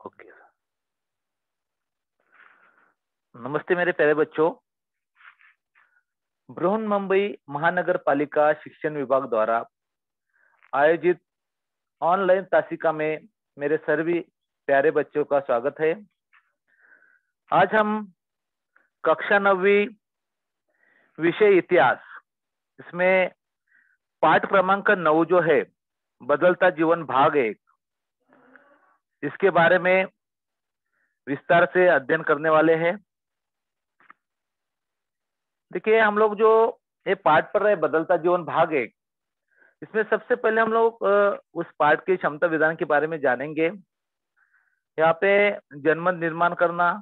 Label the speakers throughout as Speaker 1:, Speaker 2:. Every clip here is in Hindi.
Speaker 1: ओके। नमस्ते मेरे प्यारे बच्चों। बृहन्मुंबई महानगर पालिका शिक्षण विभाग द्वारा आयोजित ऑनलाइन तासिका में मेरे सभी प्यारे बच्चों का स्वागत है। आज हम कक्षा 9वीं विषय इतिहास, इसमें पाठ क्रमांक 9 जो है बदलता जीवन भाग 1, इसके बारे में विस्तार से अध्ययन करने वाले हैं। देखिए, हम लोग जो ये पाठ पढ़ रहे हैं बदलता जीवन भाग 1, इसमें सबसे पहले हम लोग उस पाठ के क्षमता विधान के बारे में जानेंगे। यहाँ पे जनमत निर्माण करना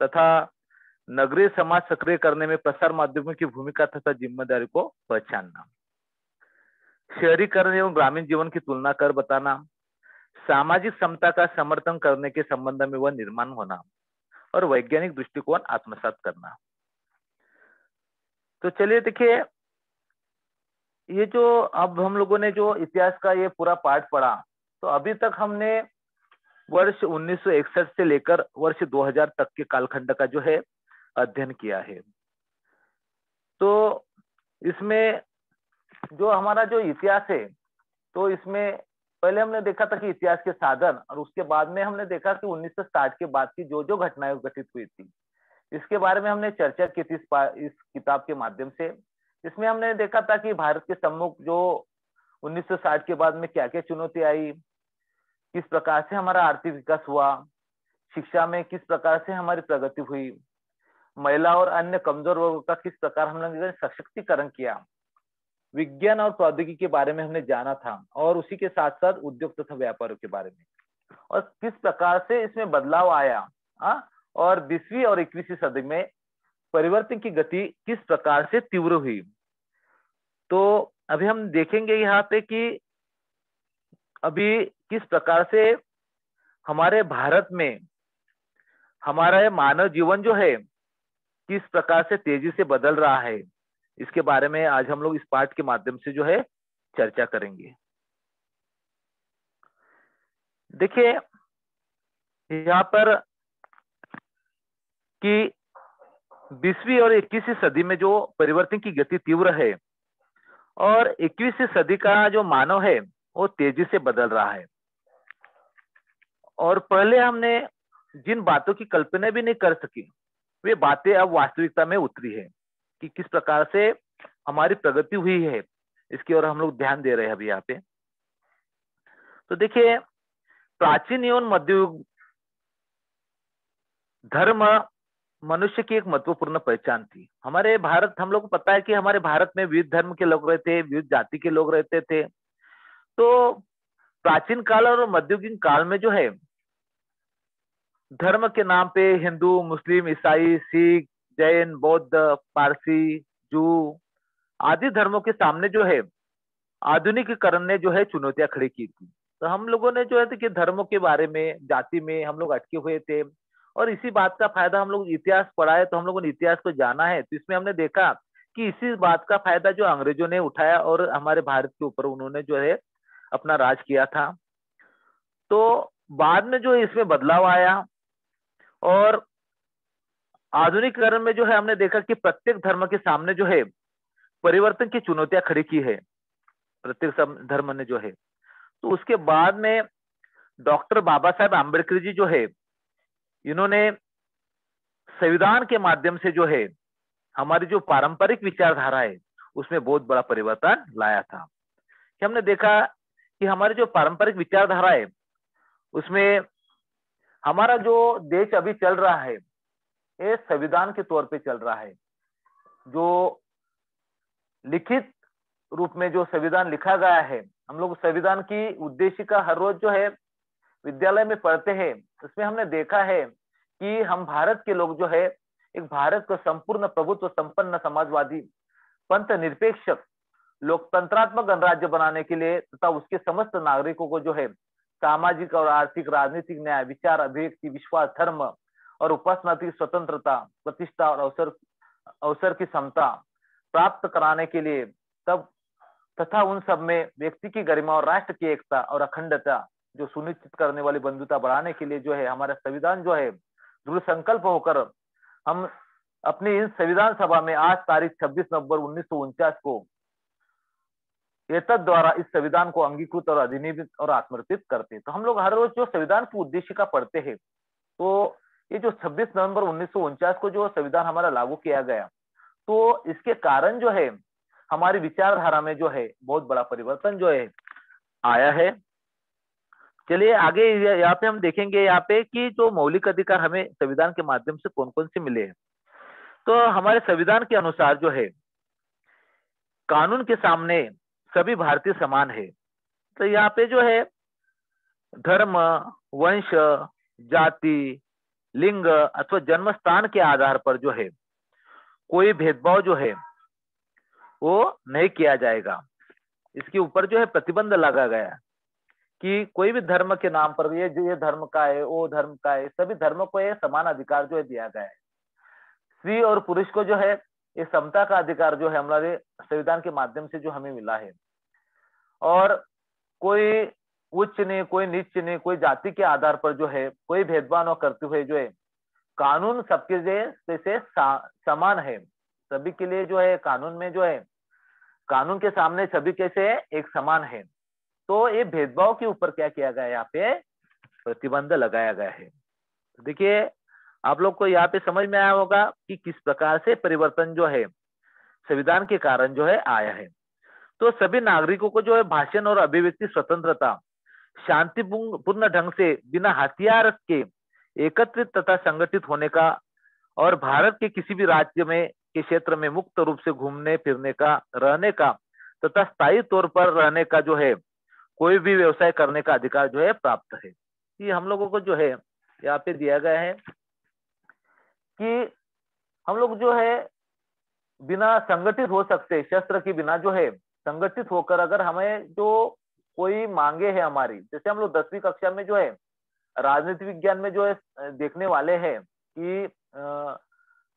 Speaker 1: तथा नगरीय समाज सक्रिय करने में प्रसार माध्यमों की भूमिका तथा जिम्मेदारी को पहचानना, शहरीकरण एवं ग्रामीण जीवन की तुलना कर बताना, सामाजिक समता का समर्थन करने के संबंध में वह निर्माण होना और वैज्ञानिक दृष्टिकोण आत्मसात करना। तो चलिए देखिए, ये जो अब हम लोगों ने जो इतिहास का ये पूरा पाठ पढ़ा, तो अभी तक हमने वर्ष 1961 से लेकर वर्ष 2000 तक के कालखंड का जो है अध्ययन किया है। तो इसमें जो हमारा जो इतिहास है, तो इसमें पहले हमने देखा था कि इतिहास के साधन, और उसके बाद में हमने देखा कि 1960 के बाद की जो जो घटनाएं घटित हुई थी, इसके बारे में हमने चर्चा की थी इस किताब के माध्यम से। इसमें हमने देखा था कि भारत के सम्मुख जो 1960 के बाद में क्या क्या चुनौती आई, किस प्रकार से हमारा आर्थिक विकास हुआ, शिक्षा में किस प्रकार से हमारी प्रगति हुई, महिला और अन्य कमजोर वर्गों का किस प्रकार हम लोगों ने सशक्तिकरण किया, विज्ञान और प्रौद्योगिकी के बारे में हमने जाना था, और उसी के साथ साथ उद्योग तथा व्यापारों के बारे में, और किस प्रकार से इसमें बदलाव आया और 20वीं और 21वीं सदी में परिवर्तन की गति किस प्रकार से तीव्र हुई। तो अभी हम देखेंगे यहाँ पे कि अभी किस प्रकार से हमारे भारत में हमारा मानव जीवन जो है किस प्रकार से तेजी से बदल रहा है, इसके बारे में आज हम लोग इस पाठ के माध्यम से जो है चर्चा करेंगे। देखिए यहाँ पर कि 20वीं और 21वीं सदी में जो परिवर्तन की गति तीव्र है और 21वीं सदी का जो मानव है वो तेजी से बदल रहा है, और पहले हमने जिन बातों की कल्पना भी नहीं कर सकी, वे बातें अब वास्तविकता में उतरी है कि किस प्रकार से हमारी प्रगति हुई है, इसकी ओर हम लोग ध्यान दे रहे हैं अभी यहाँ पे। तो देखिए, प्राचीन एवं मध्ययुग धर्म मनुष्य की एक महत्वपूर्ण पहचान थी। हमारे भारत, हम लोग को पता है कि हमारे भारत में विविध धर्म के लोग रहते, विविध जाति के लोग रहते थे। तो प्राचीन काल और मध्ययुगीन काल में जो है धर्म के नाम पे हिंदू, मुस्लिम, ईसाई, सिख, जैन, बौद्ध, पारसी, जू आदि धर्मों के सामने जो है आधुनिकीकरण ने जो है चुनौतियां खड़ी की थी। तो हम लोगों ने जो है कि धर्मों के बारे में, जाति में हम लोग अटके हुए थे, और इसी बात का फायदा हम लोग इतिहास पढ़ा है, तो हम लोगों ने इतिहास को जाना है। तो इसमें हमने देखा कि इसी बात का फायदा जो अंग्रेजों ने उठाया और हमारे भारत के ऊपर उन्होंने जो है अपना राज किया था। तो बाद में जो इसमें बदलाव आया और आधुनिकीकरण में जो है हमने देखा कि प्रत्येक धर्म के सामने जो है परिवर्तन की चुनौतियां खड़ी की है, प्रत्येक धर्म ने जो है। तो उसके बाद में डॉक्टर बाबा साहेब आम्बेडकर जी जो है, इन्होंने संविधान के माध्यम से जो है हमारी जो पारंपरिक विचारधारा है उसमें बहुत बड़ा परिवर्तन लाया था। कि हमने देखा कि हमारी जो पारंपरिक विचारधारा है उसमें हमारा जो देश अभी चल रहा है ये संविधान के तौर पे चल रहा है। जो लिखित रूप में जो संविधान लिखा गया है, हम लोग संविधान की उद्देशिका हर रोज जो है विद्यालय में पढ़ते हैं, उसमें हमने देखा है कि हम भारत के लोग जो है एक भारत को संपूर्ण प्रभुत्व संपन्न समाजवादी पंथ निरपेक्ष लोकतंत्रात्मक गणराज्य बनाने के लिए तथा उसके समस्त नागरिकों को जो है सामाजिक और आर्थिक, राजनीतिक न्याय, विचार, अभिव्यक्ति, विश्वास, धर्म और उपासना की स्वतंत्रता, प्रतिष्ठा और अवसर की समता प्राप्त कराने के लिए तब तथा उन सब में व्यक्ति की गरिमा और राष्ट्र की एकता और अखंडता जो सुनिश्चित करने वाली बंधुता बढ़ाने के लिए जो है हमारा संविधान जो है दृढ़ संकल्प होकर हम अपनी इस संविधान सभा में आज तारीख 26 नवंबर 1949 को एतद द्वारा इस संविधान को अंगीकृत और अधिनियमित और आत्मर्पित करते हैं। तो हम लोग हर रोज जो संविधान की उद्देशिका पढ़ते हैं, तो ये जो 26 नवंबर 1949 को जो संविधान हमारा लागू किया गया, तो इसके कारण जो है हमारी विचारधारा में जो है बहुत बड़ा परिवर्तन जो है आया है। चलिए आगे यहाँ पे हम देखेंगे यहाँ पे कि जो मौलिक अधिकार हमें संविधान के माध्यम से कौन कौन से मिले हैं। तो हमारे संविधान के अनुसार जो है कानून के सामने सभी भारतीय समान है। तो यहाँ पे जो है धर्म, वंश, जाति, लिंग अथवा जन्म स्थान के आधार पर जो है कोई भेदभाव जो है वो नहीं किया जाएगा। इसके ऊपर जो है प्रतिबंध लगा गया कि कोई भी धर्म के नाम पर ये धर्म का है, वो धर्म का है, सभी धर्मों को ये समान अधिकार जो है दिया गया है। स्त्री और पुरुष को जो है ये समता का अधिकार जो है हमारे संविधान के माध्यम से जो हमें मिला है। और कोई उच्च नहीं, कोई नीच नहीं, कोई जाति के आधार पर जो है कोई भेदभाव न करते हुए जो है कानून सबके जैसे समान है। सभी के लिए जो है कानून में जो है कानून के सामने सभी कैसे एक समान है। तो ये भेदभाव के ऊपर क्या किया गया है, यहाँ पे प्रतिबंध लगाया गया है। देखिए आप लोग को यहाँ पे समझ में आया होगा कि किस प्रकार से परिवर्तन जो है संविधान के कारण जो है आया है। तो सभी नागरिकों को जो है भाषण और अभिव्यक्ति स्वतंत्रता शांतिपूर्ण ढंग से बिना हथियार के एकत्रित तथा संगठित होने का और भारत के किसी भी राज्य में के क्षेत्र में मुक्त रूप से घूमने फिरने का, रहने का तथा स्थायी तौर पर रहने का जो है कोई भी व्यवसाय करने का अधिकार जो है प्राप्त है। ये हम लोगों को जो है यहाँ पे दिया गया है कि हम लोग जो है बिना संगठित हो सकते, शस्त्र के बिना जो है संगठित होकर अगर हमें जो कोई मांगे है हमारी, जैसे हम लोग 10वीं कक्षा में जो है राजनीति विज्ञान में जो है देखने वाले हैं कि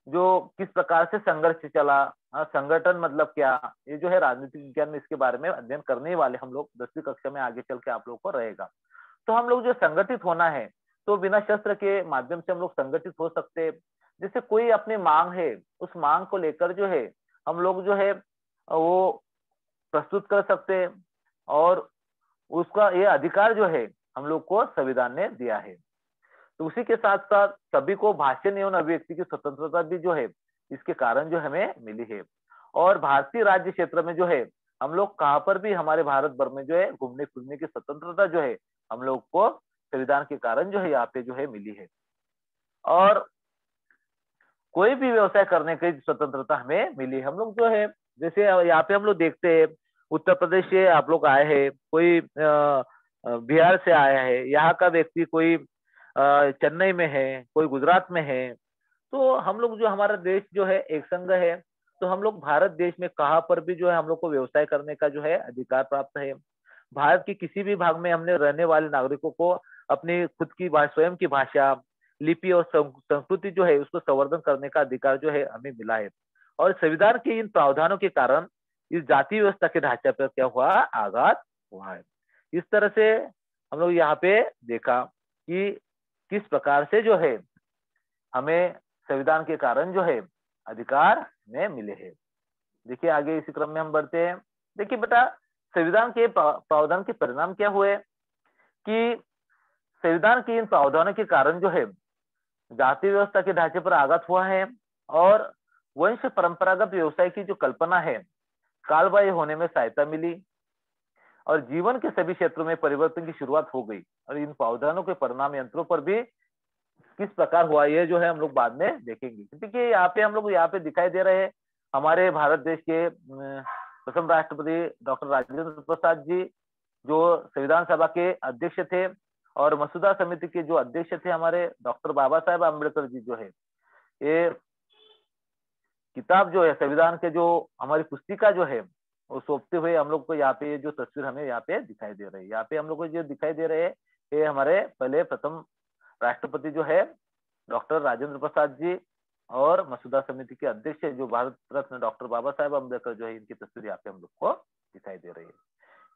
Speaker 1: जो किस प्रकार से संघर्ष चला, संगठन मतलब क्या, ये जो है राजनीतिक विज्ञान में इसके बारे में अध्ययन करने वाले हम लोग 10वीं कक्षा में आगे चल के आप लोग को रहेगा। तो हम लोग जो संगठित होना है तो बिना शस्त्र के माध्यम से हम लोग संगठित हो सकते हैं। जैसे कोई अपनी मांग है, उस मांग को लेकर जो है हम लोग जो है वो प्रस्तुत कर सकते हैं और उसका ये अधिकार जो है हम लोग को संविधान ने दिया है। तो उसी के साथ साथ सभी को भाषण एवं अभिव्यक्ति की स्वतंत्रता भी जो है इसके कारण जो हमें मिली है। और भारतीय राज्य क्षेत्र में जो है हम लोग कहाँ पर भी हमारे भारत भर में जो है घूमने फिरने की स्वतंत्रता जो है हम लोग को संविधान के कारण जो है यहाँ पे जो है मिली है। और कोई भी व्यवसाय करने की स्वतंत्रता हमें मिली। हम लोग जो है जैसे यहाँ पे हम लोग देखते हैं उत्तर प्रदेश से आप लोग आए हैं, कोई बिहार से आया है, यहाँ का व्यक्ति कोई चेन्नई में है, कोई गुजरात में है। तो हम लोग जो हमारा देश जो है एक संघ है, तो हम लोग भारत देश में कहाँ पर भी जो है हम लोग को व्यवसाय करने का जो है अधिकार प्राप्त है। भारत के किसी भी भाग में हमने रहने वाले नागरिकों को अपनी खुद की स्वयं की भाषा, लिपि और संस्कृति जो है उसको संवर्धन करने का अधिकार जो है हमें मिला है। और संविधान के इन प्रावधानों के कारण इस जाति व्यवस्था के ढांचे पर क्या हुआ, आघात हुआ है। इस तरह से हम लोग यहाँ पे देखा कि किस प्रकार से जो है हमें संविधान के कारण जो है अधिकार में मिले हैं। देखिए आगे इसी क्रम में हम बढ़ते हैं। देखिए बेटा संविधान के प्रावधान के परिणाम क्या हुए कि संविधान के इन प्रावधानों के कारण जो है जाति व्यवस्था के ढांचे पर आघात हुआ है और वंश परंपरागत व्यवसाय की जो कल्पना है कालबाह्य होने में सहायता मिली और जीवन के सभी क्षेत्रों में परिवर्तन की शुरुआत हो गई। और इन प्रावधानों के परिणाम यंत्रों पर भी किस प्रकार हुआ ये जो है हम लोग बाद में देखेंगे। क्योंकि यहाँ पे हम लोग यहाँ पे दिखाई दे रहे हैं हमारे भारत देश के प्रथम राष्ट्रपति डॉक्टर राजेंद्र प्रसाद जी जो संविधान सभा के अध्यक्ष थे और मसौदा समिति के जो अध्यक्ष थे हमारे डॉक्टर बाबा साहेब अम्बेडकर जी जो है ये किताब जो है संविधान के जो हमारी पुस्तिका जो है वो सौंपते हुए हम लोग को यहाँ पे जो तस्वीर हमें यहाँ पे दिखाई दे रही है। यहाँ पे हम लोग को जो दिखाई दे रहे हैं ये हमारे पहले प्रथम राष्ट्रपति जो है डॉक्टर राजेंद्र प्रसाद जी और मसौदा समिति के अध्यक्ष जो भारत रत्न डॉक्टर बाबा साहेब अम्बेडकर जो है इनकी तस्वीर यहाँ पे हम लोग को दिखाई दे रही है।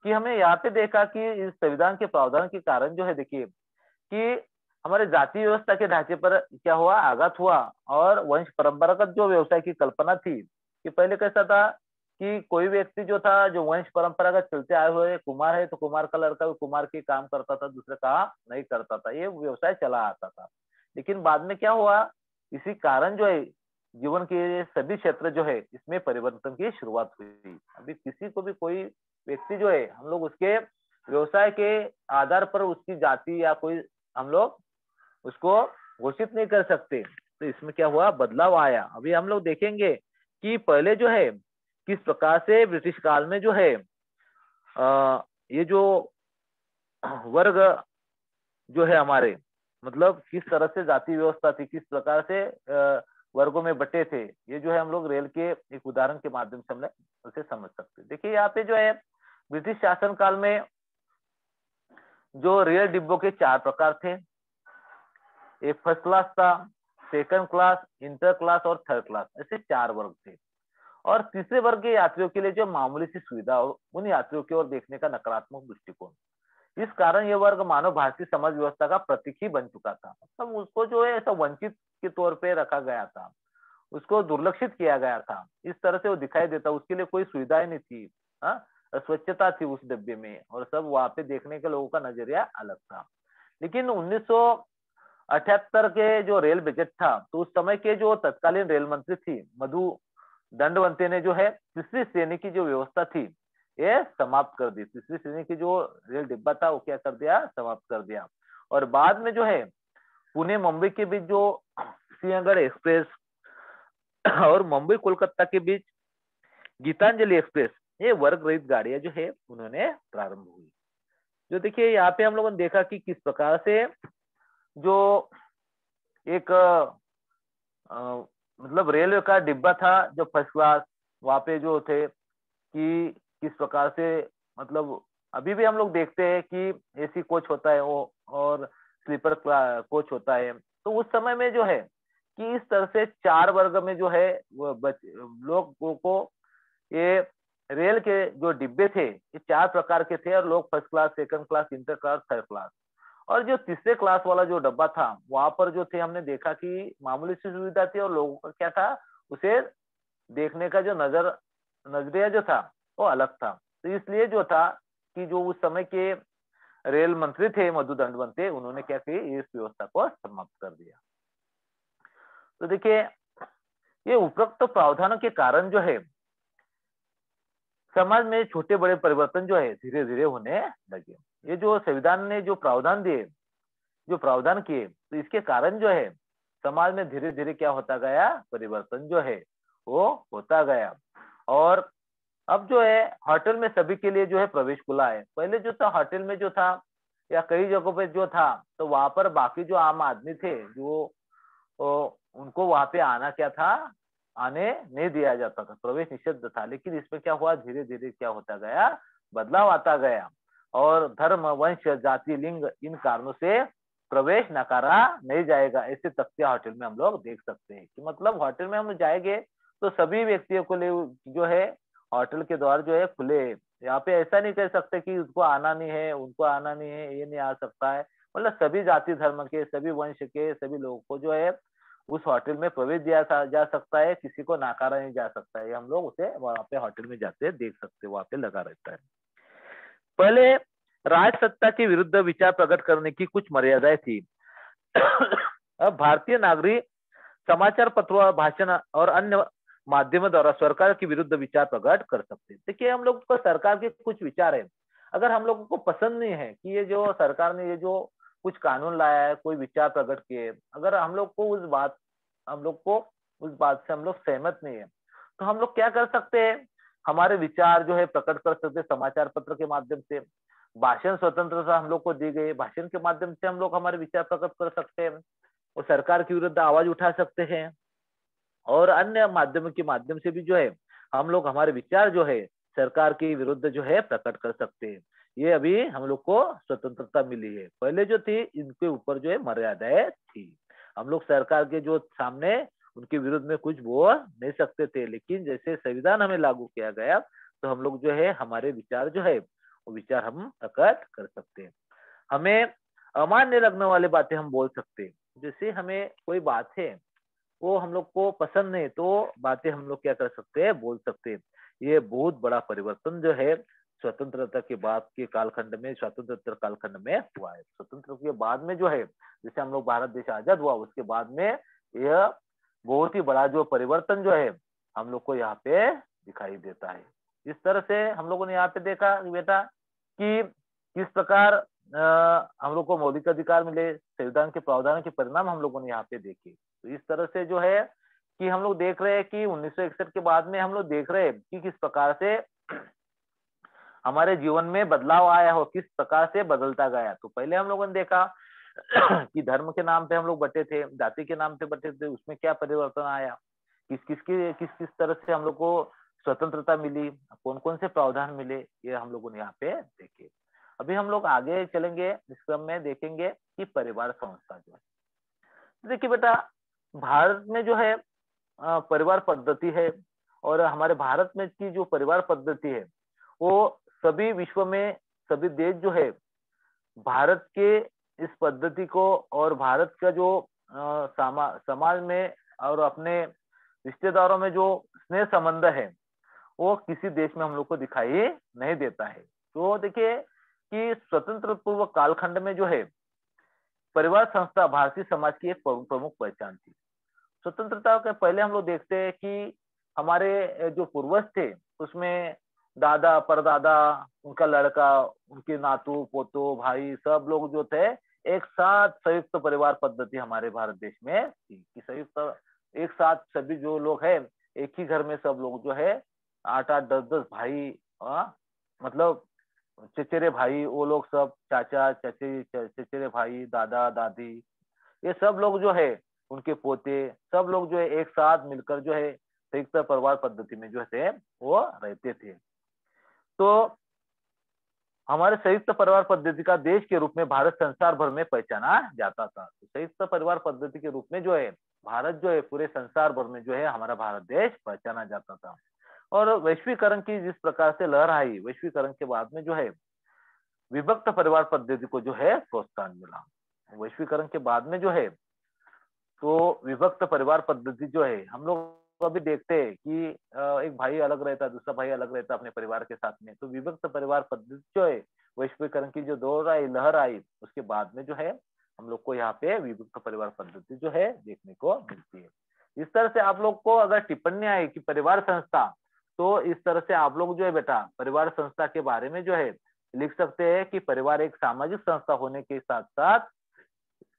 Speaker 1: कि हमें यहाँ पे देखा कि इस संविधान के प्रावधान के कारण जो है, देखिए कि हमारे जाति व्यवस्था के ढांचे पर क्या हुआ, आघात हुआ। और वंश परंपरागत जो व्यवसाय की कल्पना थी कि पहले कैसा था कि कोई व्यक्ति जो था, जो वंश परंपरागत चलते आए हुए कुमार है तो कुमार का लड़का भी कुमार के काम करता था, दूसरे काम नहीं करता था, ये व्यवसाय चला आता था। लेकिन बाद में क्या हुआ, इसी कारण जो है जीवन के सभी क्षेत्र जो है इसमें परिवर्तन की शुरुआत हुई। अभी किसी को भी कोई व्यक्ति जो है, हम लोग उसके व्यवसाय के आधार पर उसकी जाति या कोई हम लोग उसको घोषित नहीं कर सकते। तो इसमें क्या हुआ, बदलाव आया। अभी हम लोग देखेंगे कि पहले जो है किस प्रकार से ब्रिटिश काल में जो है ये जो वर्ग जो है हमारे, मतलब किस तरह से जाति व्यवस्था थी, किस प्रकार से वर्गों में बटे थे, ये जो है हम लोग रेल के एक उदाहरण के माध्यम से हमने उसे समझ सकते हैं। देखिए यहाँ पे जो है ब्रिटिश शासन काल में जो रेल डिब्बों के 4 प्रकार थे। एक फर्स्ट क्लास था, सेकंड क्लास, इंटर क्लास और थर्ड क्लास, ऐसे 4 वर्ग थे। और तीसरे वर्ग के यात्रियों के लिए जो मामूली सी सुविधा हो, उन यात्रियों की ओर देखने का नकारात्मक दृष्टिकोण। इस कारण यह वर्ग मानव भारतीय समाज व्यवस्था का प्रतीक ही बन चुका था। मतलब उसको जो है ऐसा वंचित के तौर पे रखा गया था, उसको दुर्लक्षित किया गया था, इस तरह से वो दिखाई देता, उसके लिए कोई सुविधाएं नहीं थी। हाँ, स्वच्छता थी उस डब्बे में, और सब वहां पे देखने के लोगों का नजरिया अलग था। लेकिन 1978 के जो रेल बजट था, तो उस समय के जो तत्कालीन रेल मंत्री थी मधु दंडवंते ने जो है तीसरी श्रेणी की जो व्यवस्था थी ये समाप्त कर दी। तीसरी श्रेणी की जो रेल डिब्बा था वो क्या कर दिया, समाप्त कर दिया। और बाद में जो है पुणे मुंबई के बीच जो सिंहगढ़ एक्सप्रेस और मुंबई कोलकाता के बीच गीतांजलि एक्सप्रेस, ये वर्ग रहित गाड़ियां जो है उन्होंने प्रारंभ हुई। जो देखिए यहाँ पे हम लोगों ने देखा कि किस प्रकार से जो एक मतलब रेलवे का डिब्बा था जो फर्स्ट क्लास, वहां पे जो थे कि किस प्रकार से, मतलब अभी भी हम लोग देखते हैं कि एसी कोच होता है वो, और स्लीपर कोच होता है। तो उस समय में जो है कि इस तरह से 4 वर्ग में जो है वो लोगों को ये रेल के जो डिब्बे थे ये 4 प्रकार के थे, और लोग first class, second class, inter class, third class. और जो तीसरे क्लास वाला जो डब्बा था वहां पर जो थे, हमने देखा कि मामूली सी सुविधा थी, और लोगों का क्या था, उसे देखने का जो नजरिया जो था वो अलग था। तो इसलिए जो था कि जो उस समय के रेल मंत्री थे मधु दंडवंते, उन्होंने क्या किया, इस व्यवस्था को समाप्त कर दिया। तो देखिए ये उपरोक्त प्रावधानों के कारण जो है समाज में छोटे बड़े परिवर्तन जो है धीरे धीरे होने लगे। ये जो संविधान ने जो प्रावधान दिए, जो प्रावधान किए, तो इसके कारण जो है समाज में धीरे धीरे क्या होता गया, परिवर्तन जो है वो होता गया। और अब जो है होटल में सभी के लिए जो है प्रवेश खुला है। पहले जो था होटल में जो था या कई जगहों पे जो था, तो वहां पर बाकी जो आम आदमी थे जो उनको वहां पे आना क्या था, आने नहीं दिया जाता था, प्रवेश निषिद्ध था। लेकिन इसमें क्या हुआ, धीरे धीरे क्या होता गया, बदलाव आता गया। और धर्म, वंश, जाति, लिंग, इन कारणों से प्रवेश नकारा नहीं जाएगा, ऐसे तथ्य होटल में हम लोग देख सकते हैं। कि मतलब होटल में हम जाएंगे तो सभी व्यक्तियों को लिए जो है होटल के द्वार जो है खुले। यहाँ पे ऐसा नहीं कह सकते कि उसको आना नहीं है, उनको आना नहीं है, ये नहीं आ सकता है। मतलब सभी जाति धर्म के, सभी वंश के सभी लोगों को जो है उस होटल में प्रवेश दिया जा सकता है, किसी को नकारा नहीं जा सकता है। हम लोग उसे वहां पे होटल में जाते देख सकते, वहां पे लगा रहता है। पहले राज सत्ता के विरुद्ध विचार प्रकट करने की कुछ मर्यादाएं थी। अब भारतीय नागरिक समाचार पत्रों, भाषण और अन्य माध्यमों द्वारा सरकार के विरुद्ध विचार प्रकट कर सकते हैं। देखिए हम लोग को सरकार के कुछ विचार है, अगर हम लोगों को पसंद नहीं है कि ये जो सरकार ने ये जो कुछ कानून लाया है, कोई विचार प्रकट किए, अगर हम लोग को उस बात से हम लोग सहमत नहीं है, तो हम लोग क्या कर सकते हैं, हमारे विचार जो है प्रकट कर सकते हैं समाचार पत्र के माध्यम से। भाषण स्वतंत्रता हम लोग को दी गई, भाषण के माध्यम से हम लोग हमारे विचार प्रकट कर सकते हैं, और सरकार के विरुद्ध आवाज उठा सकते हैं। और अन्य माध्यमों के माध्यम से भी जो है हम लोग हमारे विचार जो है सरकार के विरुद्ध जो है प्रकट कर सकते हैं। ये अभी हम लोग को स्वतंत्रता मिली है। पहले जो थी इनके ऊपर जो है मर्यादाएं थी, हम लोग सरकार के जो सामने उनके विरुद्ध में कुछ बोल नहीं सकते थे। लेकिन जैसे संविधान हमें लागू किया गया, तो हम लोग जो है हमारे विचार जो है वो विचार हम प्रकट कर सकते हैं। हमें अमान्य लगने वाली बातें हम बोल सकते हैं। जैसे हमें कोई बात है वो हम लोग को पसंद नहीं, तो बातें हम लोग क्या कर सकते हैं, बोल सकते हैं। ये बहुत बड़ा परिवर्तन जो है स्वतंत्रता के बाद के कालखंड में, स्वतंत्रता कालखंड में हुआ है। स्वतंत्र के बाद में जो है, जैसे हम लोग भारत देश आजाद हुआ उसके बाद में यह बहुत ही बड़ा जो परिवर्तन जो है हम लोग को यहाँ पे दिखाई देता है। इस तरह से हम लोगों ने यहाँ पे देखा बेटा कि किस प्रकार हम लोग को मौलिक अधिकार मिले, संविधान के प्रावधान के परिणाम हम लोगों ने यहाँ पे देखे। तो इस तरह से जो है कि हम लोग देख रहे हैं कि 1961 के बाद में हम लोग देख रहे हैं कि किस प्रकार से हमारे जीवन में बदलाव आया हो, किस प्रकार से बदलता गया। तो पहले हम लोगों ने देखा कि धर्म के नाम पे हम लोग बटे थे, जाति के नाम पे बटे थे, उसमें क्या परिवर्तन आया, किस किस तरह से हम लोग को स्वतंत्रता मिली, कौन कौन से प्रावधान मिले, ये हम लोगों ने यहाँ पे देखे। अभी हम लोग आगे चलेंगे, इस क्रम में देखेंगे कि परिवार संस्था जो है। देखिए बेटा, भारत में जो है परिवार पद्धति है, और हमारे भारत में की जो परिवार पद्धति है वो सभी विश्व में सभी देश जो है भारत के इस पद्धति को और भारत का जो समाज में और अपने रिश्तेदारों में जो स्नेह संबंध है वो किसी देश में हम लोग को दिखाई नहीं देता है। तो देखिए कि स्वतंत्र पूर्व कालखंड में जो है परिवार संस्था भारतीय समाज की एक प्रमुख पहचान थी। स्वतंत्रता के पहले हम लोग देखते हैं कि हमारे जो पूर्वज थे उसमें दादा परदादा, उनका लड़का, उनके नातू पोतो भाई सब लोग जो थे एक साथ संयुक्त परिवार पद्धति हमारे भारत देश में थी कि संयुक्त एक साथ सभी जो लोग हैं एक ही घर में सब लोग जो है 8-8 10-10 भाई, मतलब चचेरे भाई, वो लोग सब चाचा चाची चचेरे भाई दादा दादी ये सब लोग जो है उनके पोते सब लोग जो है एक साथ मिलकर जो है संयुक्त परिवार पद्धति में जो थे वो रहते थे। तो हमारे संयुक्त परिवार पद्धति का देश के रूप में भारत संसार भर में पहचाना जाता था। तो संयुक्त परिवार पद्धति के रूप में जो है भारत जो है पूरे संसार भर में जो है हमारा भारत देश पहचाना जाता था। और वैश्वीकरण की जिस प्रकार से लहर आई, वैश्वीकरण के बाद में जो है विभक्त परिवार पद्धति को जो है प्रोत्साहन मिला। वैश्वीकरण के बाद में जो है तो विभक्त परिवार पद्धति जो है हम लोग अभी देखते हैं कि एक भाई अलग रहता है, दूसरा भाई अलग रहता है अपने परिवार के साथ में। तो विभक्त परिवार पद्धति जो है वैश्वीकरण की जो दौर आई, लहर आई, उसके बाद में जो है हम लोग को यहाँ पे विभक्त परिवार पद्धति जो है देखने को मिलती है। इस तरह से आप लोग को अगर टिप्पणी आई कि परिवार संस्था, तो इस तरह से आप लोग जो है बेटा परिवार संस्था के बारे में जो है लिख सकते हैं कि परिवार एक सामाजिक संस्था होने के साथ साथ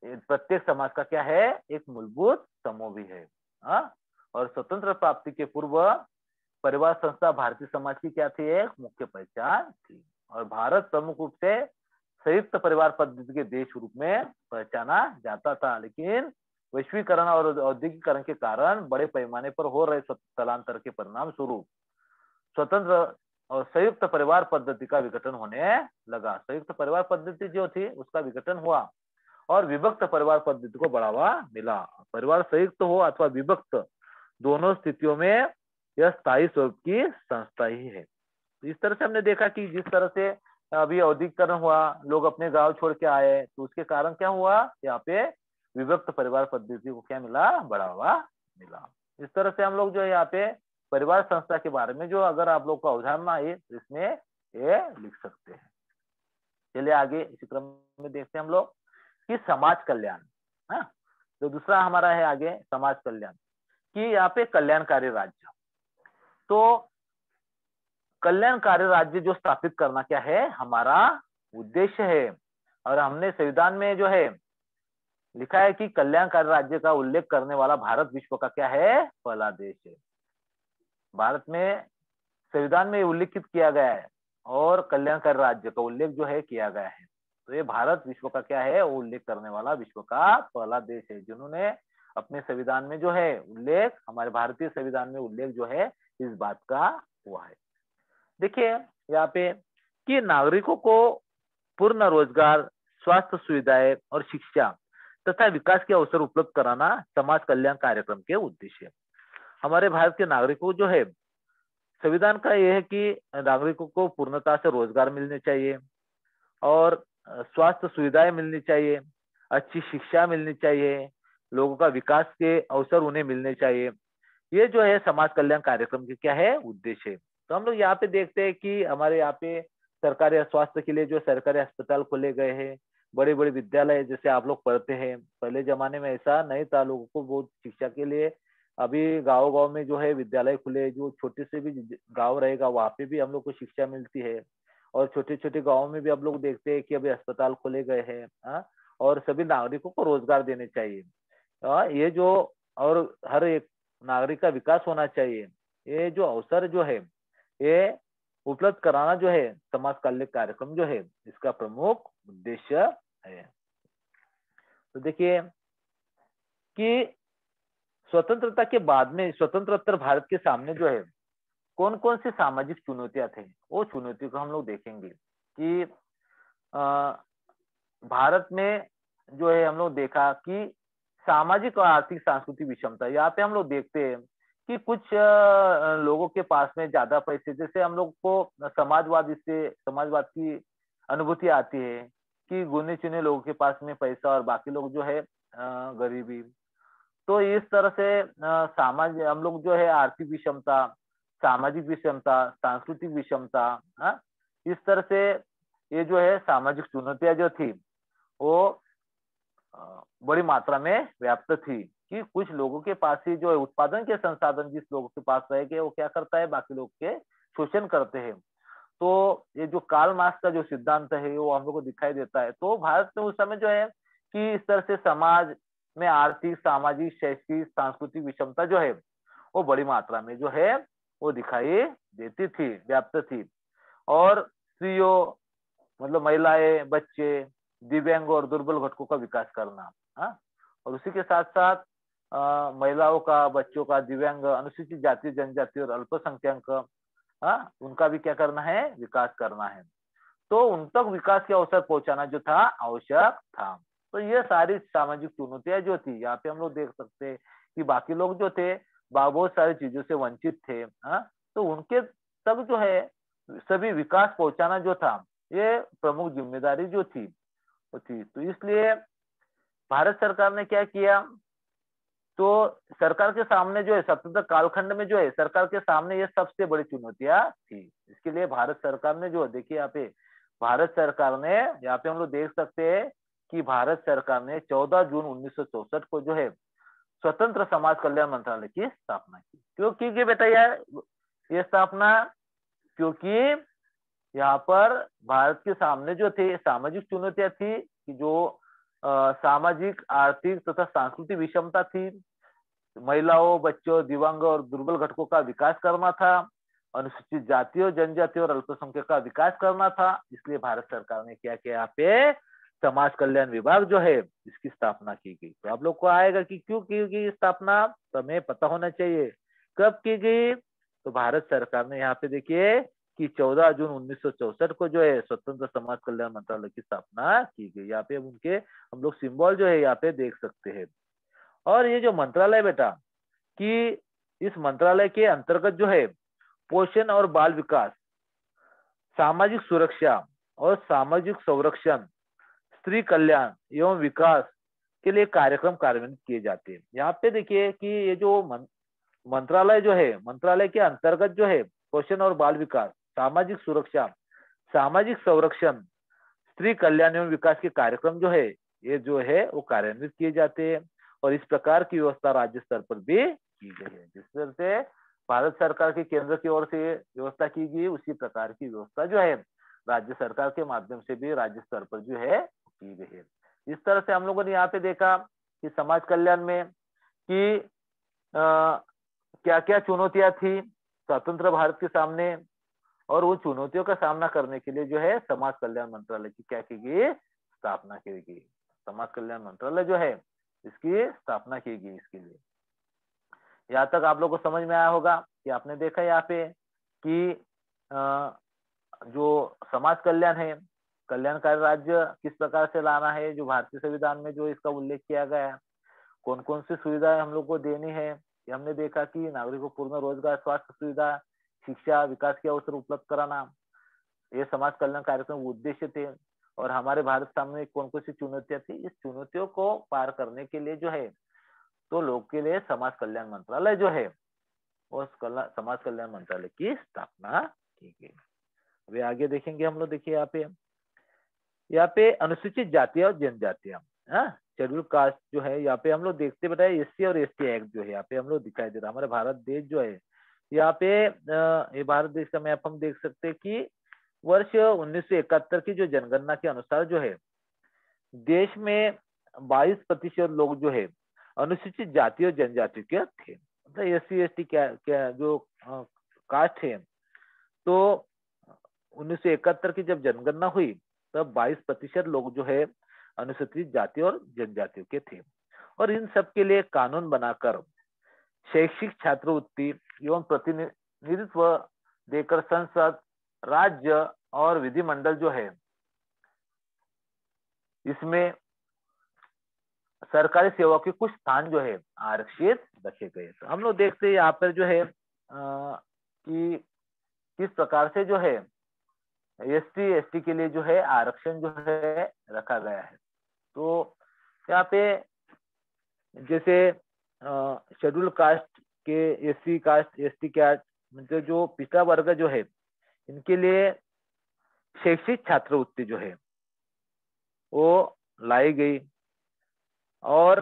Speaker 1: प्रत्येक समाज का क्या है, एक मूलभूत समूह भी है। और स्वतंत्र प्राप्ति के पूर्व परिवार संस्था भारतीय समाज की क्या थी, एक मुख्य पहचान थी। और भारत प्रमुख रूप से संयुक्त परिवार पद्धति के देश रूप में पहचाना जाता था, लेकिन वैश्वीकरण और औद्योगिकरण के कारण बड़े पैमाने पर हो रहे स्थलांतर के परिणाम स्वरूप स्वतंत्र और संयुक्त परिवार पद्धति का विघटन होने लगा। संयुक्त परिवार पद्धति जो थी उसका विघटन हुआ और विभक्त परिवार पद्धति को बढ़ावा मिला। परिवार संयुक्त हो अथवा विभक्त, दोनों स्थितियों में यह स्थायी स्वरूप की संस्था ही है। तो इस तरह से हमने देखा कि जिस तरह से अभी औद्योगिकरण हुआ, लोग अपने गांव छोड़ के आए, तो उसके कारण क्या हुआ, यहाँ पे विभक्त परिवार पद्धति को क्या मिला, बढ़ावा मिला। इस तरह से हम लोग जो है यहाँ पे परिवार संस्था के बारे में जो अगर आप लोग को अवधारणा है इसमें ये लिख सकते हैं। चलिए आगे इसी क्रम में देखते हैं हम लोग कि समाज कल्याण। तो दूसरा हमारा है आगे समाज कल्याण, कि यहाँ पे कल्याणकारी राज्य। तो कल्याणकारी राज्य जो स्थापित करना क्या है, हमारा उद्देश्य है। और हमने संविधान में जो है लिखा है कि कल्याणकारी राज्य का उल्लेख करने वाला भारत विश्व का क्या है, पहला देश है। भारत में संविधान में उल्लेखित किया गया है और कल्याणकारी राज्य का उल्लेख जो है किया गया है। तो ये भारत विश्व का क्या है, उल्लेख करने वाला विश्व का पहला देश है जिन्होंने अपने संविधान में जो है उल्लेख, हमारे भारतीय संविधान में उल्लेख जो है इस बात का हुआ है। देखिए यहाँ पे कि नागरिकों को पूर्ण रोजगार, स्वास्थ्य सुविधाएं और शिक्षा तथा विकास के अवसर उपलब्ध कराना समाज कल्याण कार्यक्रम के उद्देश्य है। हमारे भारत के नागरिकों जो है संविधान का यह है कि नागरिकों को पूर्णता से रोजगार मिलने चाहिए और स्वास्थ्य सुविधाएं मिलनी चाहिए, अच्छी शिक्षा मिलनी चाहिए, लोगों का विकास के अवसर उन्हें मिलने चाहिए। ये जो है समाज कल्याण कार्यक्रम के क्या है उद्देश्य है। तो हम लोग यहाँ पे देखते हैं कि हमारे यहाँ पे सरकारी स्वास्थ्य के लिए जो सरकारी अस्पताल खोले गए हैं, बड़े बड़े विद्यालय जैसे आप लोग पढ़ते हैं। पहले जमाने में ऐसा नहीं था, लोगों को बहुत शिक्षा के लिए अभी गांव गांव में जो है विद्यालय खुले, जो छोटे से भी गांव रहेगा वहां पे भी हम लोग को शिक्षा मिलती है। और छोटे छोटे गाँव में भी हम लोग देखते हैं कि अभी अस्पताल खोले गए हैं। हाँ, और सभी नागरिकों को रोजगार देने चाहिए। ये जो और हर एक नागरिक का विकास होना चाहिए, ये जो अवसर जो है ये उपलब्ध कराना जो है समाज कल्याण कार्यक्रम जो है इसका प्रमुख उद्देश्य है। तो देखिए कि स्वतंत्रता के बाद में स्वतंत्रोत्तर भारत के सामने जो है कौन कौन सी सामाजिक चुनौतियां थे, वो चुनौतियों को हम लोग देखेंगे कि भारत में जो है हम लोग देखा कि सामाजिक और आर्थिक सांस्कृतिक विषमता, यहाँ पे हम लोग देखते हैं कि कुछ लोगों के पास में ज्यादा पैसे, जैसे हम लोग को समाजवाद, इससे समाजवाद की अनुभूति आती है कि गुने चुने लोगों के पास में पैसा और बाकी लोग जो है गरीबी। तो इस तरह से समाज हम लोग जो है आर्थिक विषमता, सामाजिक विषमता, सांस्कृतिक विषमता, हाँ, इस तरह से ये जो है सामाजिक चुनौतियां जो थी वो बड़ी मात्रा में व्याप्त थी कि कुछ लोगों के पास ही जो है उत्पादन के संसाधन जिस लोगों के पास रह गए वो क्या करता है, बाकी लोग के शोषण करते हैं। तो ये जो कार्ल मार्क्स का जो सिद्धांत है वो हम लोग को दिखाई देता है। तो भारत में उस समय जो है कि इस तरह से समाज में आर्थिक, सामाजिक, शैक्षिक, सांस्कृतिक विषमता जो है वो बड़ी मात्रा में जो है वो दिखाई देती थी, व्याप्त थी। और स्त्रियों, मतलब महिलाएं, बच्चे, दिव्यांग और दुर्बल घटकों का विकास करना, हाँ, और उसी के साथ साथ महिलाओं का, बच्चों का, दिव्यांग, अनुसूचित जाति जनजाति और अल्पसंख्यक, हाँ, उनका भी क्या करना है, विकास करना है। तो उन तक विकास के अवसर पहुंचाना जो था आवश्यक था। तो ये सारी सामाजिक चुनौतियां जो थी यहाँ पे हम लोग देख सकते हैं कि बाकी लोग जो थे बहुत सारी चीजों से वंचित थे। हाँ, तो उनके तक जो है सभी विकास पहुंचाना जो था ये प्रमुख जिम्मेदारी जो थी वो थी। तो इसलिए भारत सरकार ने क्या किया, तो सरकार के सामने जो है स्वतंत्र कालखंड में जो है सरकार के सामने ये सबसे बड़ी चुनौतियां थी। इसके लिए भारत सरकार ने जो, देखिए यहाँ पे भारत सरकार ने, यहाँ पे हम लोग देख सकते हैं कि भारत सरकार ने 14 जून 1964 को जो है स्वतंत्र समाज कल्याण मंत्रालय की स्थापना की। क्यों की गई बेटा यार ये स्थापना? क्योंकि यहाँ पर भारत के सामने जो थे सामाजिक चुनौतियां थी कि जो सामाजिक, आर्थिक तथा सांस्कृतिक विषमता थी, महिलाओं, बच्चों, दिव्यांग और दुर्बल घटकों का विकास करना था, अनुसूचित जातियों, जनजातियों और अल्पसंख्यक का विकास करना था। इसलिए भारत सरकार ने क्या किया, यहाँ पे समाज कल्याण विभाग जो है इसकी स्थापना की गई। तो आप लोग को आएगा कि क्यों की गई स्थापना, तो हमें पता होना चाहिए कब की गई। तो भारत सरकार ने यहाँ पे देखिए कि 14 जून 1964 को जो है स्वतंत्र समाज कल्याण मंत्रालय की स्थापना की गई। यहाँ पे उनके हम लोग सिंबल जो है यहाँ पे देख सकते हैं। और ये जो मंत्रालय बेटा कि इस मंत्रालय के अंतर्गत जो है पोषण और बाल विकास, सामाजिक सुरक्षा और सामाजिक संरक्षण, स्त्री कल्याण एवं विकास के लिए कार्यक्रम कार्यान्वित किए जाते हैं। यहाँ पे देखिए कि ये जो मंत्रालय जो है, मंत्रालय के अंतर्गत जो है पोषण और बाल विकास, सामाजिक सुरक्षा, सामाजिक संरक्षण, स्त्री कल्याण एवं विकास के कार्यक्रम जो है ये जो है वो कार्यान्वित किए जाते हैं। और इस प्रकार की व्यवस्था राज्य स्तर पर भी की गई है। जिस तरह से भारत सरकार की केंद्र की ओर से व्यवस्था की गई, उसी प्रकार की व्यवस्था जो है राज्य सरकार के माध्यम से भी राज्य स्तर पर जो है की गई है। इस तरह से हम लोगों ने यहाँ पे देखा कि समाज कल्याण में कि क्या क्या चुनौतियां थी स्वतंत्र भारत के सामने, और वो चुनौतियों का सामना करने के लिए जो है समाज कल्याण मंत्रालय की क्या की गई, स्थापना की गई। समाज कल्याण मंत्रालय जो है इसकी स्थापना की गई। इसके लिए यहाँ तक आप लोगों को समझ में आया होगा कि आपने देखा यहाँ पे कि जो समाज कल्याण है, कल्याणकारी राज्य किस प्रकार से लाना है, जो भारतीय संविधान में जो इसका उल्लेख किया गया है, कौन कौन सी सुविधाएं हम लोग को देनी है। हमने देखा कि नागरिकों को पूर्ण रोजगार, स्वास्थ्य सुविधा, शिक्षा विकास के अवसर उपलब्ध कराना, ये समाज कल्याण कार्यक्रम के उद्देश्य थे। और हमारे भारत सामने कौन कौन सी चुनौतियां थी, इस चुनौतियों को पार करने के लिए जो है तो लोग के लिए समाज कल्याण मंत्रालय जो है वो समाज कल्याण मंत्रालय की स्थापना की गई। अभी आगे देखेंगे हम लोग। देखिए यहाँ पे अनुसूचित जातियां और जनजातियां, हाँ, शेड्यूल कास्ट जो है यहाँ पे हम लोग देखते बताए एससी और एसटी एक्ट जो है यहाँ पे हम लोग दिखाई दे रहा है। हमारे भारत देश जो है यहाँ पे ये भारत देश का मैप हम देख सकते हैं कि वर्ष 1971 की जो जनगणना के अनुसार जो है देश में 22% लोग जो है अनुसूचित जाति और जनजाति के थे। मतलब एससी एसटी क्या क्या जो कास्ट है, तो 1971 की जब जनगणना हुई तब 22% लोग जो है अनुसूचित जाति और जनजातियों के थे। और इन सब के लिए कानून बनाकर शैक्षिक छात्रवृत्ति एवं प्रतिनिधित्व देकर संसद, राज्य और विधिमंडल जो है इसमें सरकारी सेवा के कुछ स्थान जो है आरक्षित रखे गए। तो हम लोग देखते हैं यहाँ पर जो है कि किस प्रकार से जो है एसटी एसटी के लिए जो है आरक्षण जो है रखा गया है। तो यहाँ पे जैसे शेड्यूल कास्ट के एससी कास्ट एसटी कास्ट मतलब जो पिछड़ा वर्ग जो है इनके लिए शैक्षिक छात्रवृत्ति जो है वो लाई गई। और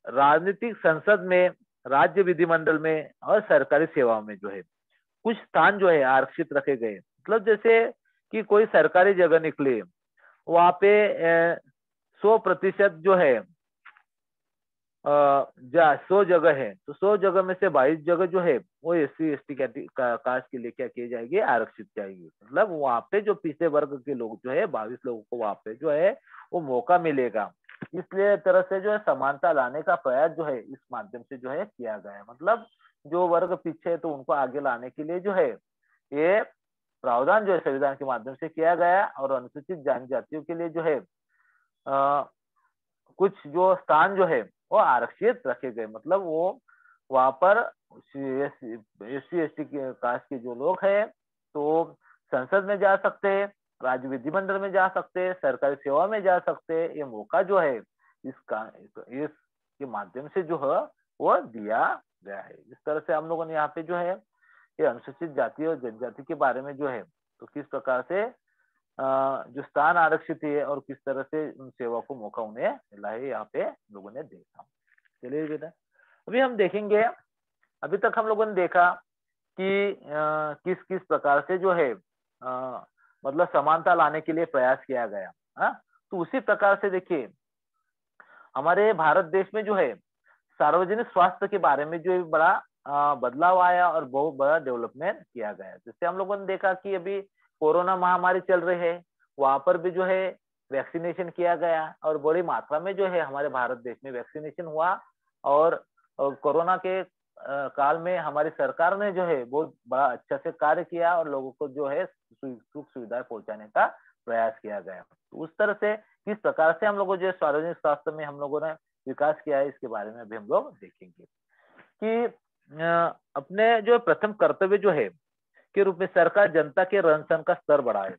Speaker 1: राजनीतिक संसद में, राज्य विधिमंडल में और सरकारी सेवाओं में जो है कुछ स्थान जो है आरक्षित रखे गए। मतलब जैसे कि कोई सरकारी जगह निकले वहां पे 100% जो है 100 जगह है तो 100 जगह में से 22 जगह जो है वो एससी एसटी कास्ट के लिए क्या किए जाएंगे, आरक्षित जाएगी। मतलब वहां पे जो पिछड़े वर्ग के लोग जो है 22 लोगों को वहां पे जो है वो मौका मिलेगा। इसलिए तरह से जो है समानता लाने का प्रयास जो है इस माध्यम से जो है किया गया है। मतलब जो वर्ग पीछे है तो उनको आगे लाने के लिए जो है ये प्रावधान जो है संविधान के माध्यम से किया गया। और अनुसूचित जनजातियों के लिए जो है कुछ जो स्थान जो है वो आरक्षित रखे गए। मतलब वो वहां पर एससी एसटी कास्ट के जो लोग हैं तो संसद में जा सकते हैं, राज्य विधिमंडल में जा सकते हैं, सरकारी सेवा में जा सकते हैं। ये मौका जो है इसके माध्यम से जो है वो दिया गया है। इस तरह से हम लोगों ने यहाँ पे जो है ये अनुसूचित जाति और जनजाति के बारे में जो है तो किस प्रकार से जो स्थान आरक्षित है और किस तरह से उन सेवा को मौका उन्हें मिला है यहाँ पे लोगों ने देखा। चलिए बेटा अभी हम देखेंगे, अभी तक हम लोगों ने देखा कि किस किस प्रकार से जो है मतलब समानता लाने के लिए प्रयास किया गया। तो उसी प्रकार से देखिए हमारे भारत देश में जो है सार्वजनिक स्वास्थ्य के बारे में जो बड़ा बदलाव आया और बहुत बड़ा डेवलपमेंट किया गया। जिससे हम लोगों ने देखा कि अभी कोरोना महामारी चल रही है, वहां पर भी जो है वैक्सीनेशन किया गया और बड़ी मात्रा में जो है हमारे भारत देश में वैक्सीनेशन हुआ। और कोरोना के काल में हमारी सरकार ने जो है बहुत बड़ा अच्छा से कार्य किया और लोगों को जो है सुख सुविधाएं पहुंचाने का प्रयास किया गया। तो उस तरह से किस प्रकार से हम लोगों जो सार्वजनिक स्वास्थ्य में हम लोगों ने विकास किया है इसके बारे में अभी हम लोग देखेंगे कि अपने जो प्रथम कर्तव्य जो है के रूप में सरकार जनता के रहन सहन का स्तर बढ़ाए।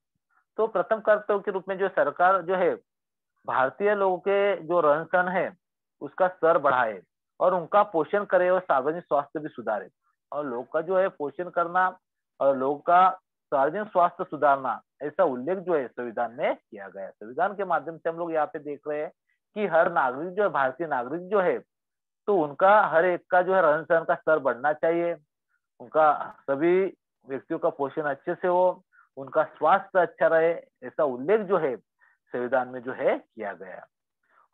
Speaker 1: तो प्रथम कर्तव्य के रूप में जो सरकार जो है भारतीय लोगों के जो रहन सहन है उसका स्तर बढ़ाए और उनका पोषण करे और सार्वजनिक स्वास्थ्य भी सुधारे। और लोग का जो है पोषण करना और लोग का सार्वजनिक स्वास्थ्य सुधारना ऐसा उल्लेख जो है संविधान में किया गया है। संविधान के माध्यम से हम लोग यहाँ पे देख रहे हैं कि हर नागरिक जो है भारतीय नागरिक जो है तो उनका हर एक का जो है रहन सहन का स्तर बढ़ना चाहिए, उनका सभी व्यक्तियों का पोषण अच्छे से हो, उनका स्वास्थ्य अच्छा रहे, ऐसा उल्लेख जो है संविधान में जो है किया गया।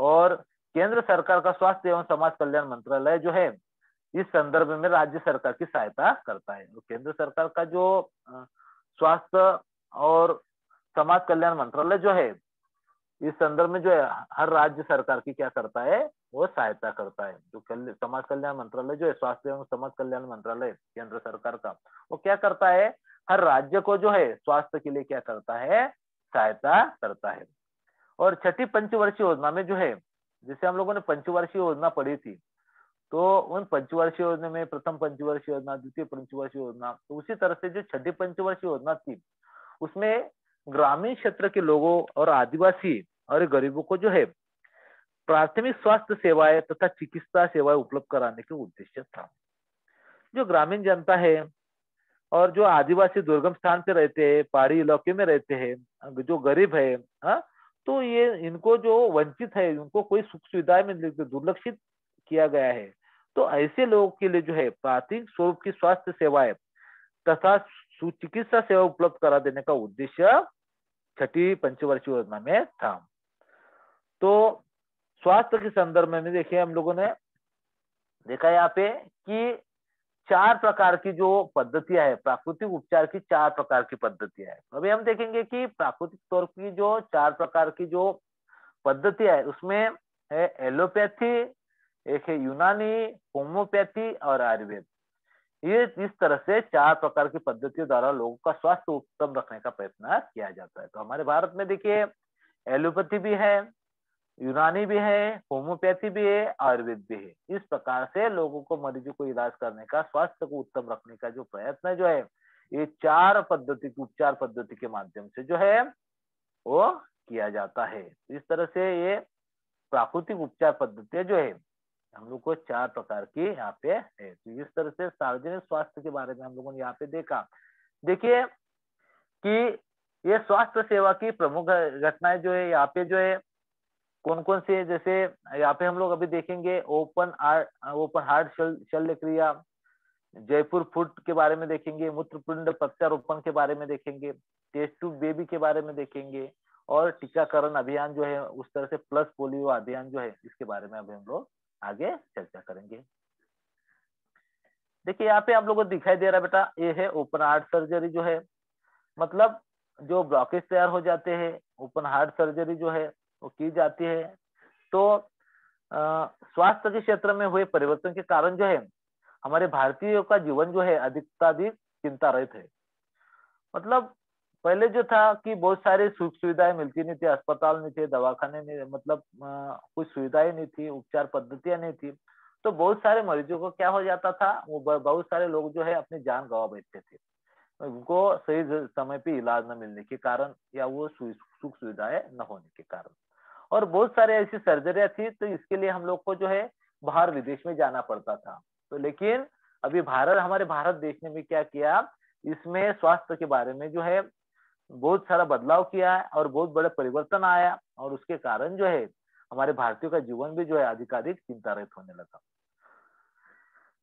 Speaker 1: और केंद्र सरकार का स्वास्थ्य एवं समाज कल्याण मंत्रालय जो है इस संदर्भ में राज्य सरकार की सहायता करता है। केंद्र सरकार का जो स्वास्थ्य और समाज कल्याण मंत्रालय जो है इस संदर्भ में जो है हर राज्य सरकार की क्या करता है वो सहायता करता है। जो समाज कल्याण मंत्रालय जो है स्वास्थ्य एवं समाज कल्याण मंत्रालय केंद्र सरकार का वो क्या करता है, हर राज्य को जो है स्वास्थ्य के लिए क्या करता है, सहायता करता है। और छठी पंचवर्षीय योजना में जो है जैसे हम लोगों ने पंचवर्षीय योजना पढ़ी थी तो उन पंचवर्षीय योजना में प्रथम पंचवर्षीय योजना, द्वितीय पंचवर्षीय योजना, तो उसी तरह से जो छठी पंचवर्षीय योजना थी उसमें ग्रामीण क्षेत्र के लोगों और आदिवासी और गरीबों को जो है प्राथमिक स्वास्थ्य सेवाएं तथा चिकित्सा सेवाएं उपलब्ध कराने के उद्देश्य था। जो ग्रामीण जनता है और जो आदिवासी दुर्गम स्थान पे रहते हैं, पहाड़ी इलाके में रहते हैं, जो गरीब है, हाँ, तो ये इनको जो वंचित है, उनको कोई सुख सुविधाएं मिल दुर्लक्षित किया गया है। तो ऐसे लोगों के लिए जो है प्राथमिक स्वरूप की स्वास्थ्य सेवाएं तथा चिकित्सा सेवा उपलब्ध करा देने का उद्देश्य छठी पंचवर्षीय योजना में था। तो स्वास्थ्य के संदर्भ में देखिए हम लोगों ने देखा यहाँ पे कि 4 प्रकार की जो पद्धतियां है, प्राकृतिक उपचार की 4 प्रकार की पद्धतियां है। अभी हम देखेंगे कि प्राकृतिक तौर की जो 4 प्रकार की जो पद्धतियां है उसमें है एलोपैथी, एक है यूनानी, होम्योपैथी और आयुर्वेद। ये इस तरह से 4 प्रकार की पद्धतियों द्वारा लोगों का स्वास्थ्य उत्तम रखने का प्रयत्न किया जाता है। तो हमारे भारत में देखिए एलोपैथी भी है, यूनानी भी है, होम्योपैथी भी है, आयुर्वेद भी है। इस प्रकार से लोगों को, मरीजों को इलाज करने का, स्वास्थ्य को उत्तम रखने का जो प्रयत्न जो है ये 4 पद्धति, उपचार पद्धति के माध्यम से जो है वो किया जाता है। इस तरह से ये प्राकृतिक उपचार पद्धतियां जो है हम लोग को 4 प्रकार की यहाँ पे है। तो इस तरह से सार्वजनिक स्वास्थ्य के बारे में हम लोगों ने यहाँ पे देखा। देखिए कि ये स्वास्थ्य सेवा की प्रमुख घटनाएं जो है यहाँ पे जो है कौन कौन से, जैसे यहाँ पे हम लोग अभी देखेंगे ओपन हार्ट शल्य क्रिया, जयपुर फुट के बारे में देखेंगे, मूत्रपिंड प्रत्यारोपण के बारे में देखेंगे, टेस्ट ट्यूब बेबी के बारे में देखेंगे, और टीकाकरण अभियान जो है उस तरह से प्लस पोलियो अभियान जो है इसके बारे में अभी हम लोग आगे चर्चा करेंगे। देखिए यहाँ पे आप लोगों को दिखाई दे रहा है बेटा, ये है ओपन हार्ट सर्जरी जो है, मतलब जो ब्लॉकेज तैयार हो जाते हैं, ओपन हार्ट सर्जरी जो है वो की जाती है। तो स्वास्थ्य के क्षेत्र में हुए परिवर्तन के कारण जो है हमारे भारतीयों का जीवन जो है अधिक चिंता रहित है। मतलब पहले जो था कि बहुत सारी सुख सुविधाएं मिलती नहीं थी, अस्पताल नहीं थे, दवाखाने नहीं, मतलब कुछ सुविधाएं नहीं थी, उपचार पद्धतियां नहीं थी। तो बहुत सारे मरीजों को क्या हो जाता था, वो बहुत सारे लोग जो है अपनी जान गंवा बैठते थे, उनको सही समय पे इलाज न मिलने के कारण या वो सुख सुविधाएं न होने के कारण। और बहुत सारे ऐसी सर्जरियां थी तो इसके लिए हम लोग को जो है बाहर विदेश में जाना पड़ता था। तो लेकिन अभी हमारे भारत देश ने भी क्या किया, इसमें स्वास्थ्य के बारे में जो है बहुत सारा बदलाव किया है और बहुत बड़े परिवर्तन आया, और उसके कारण जो है हमारे भारतीयों का जीवन भी जो है अधिकाधिक चिंता रहित होने लगा।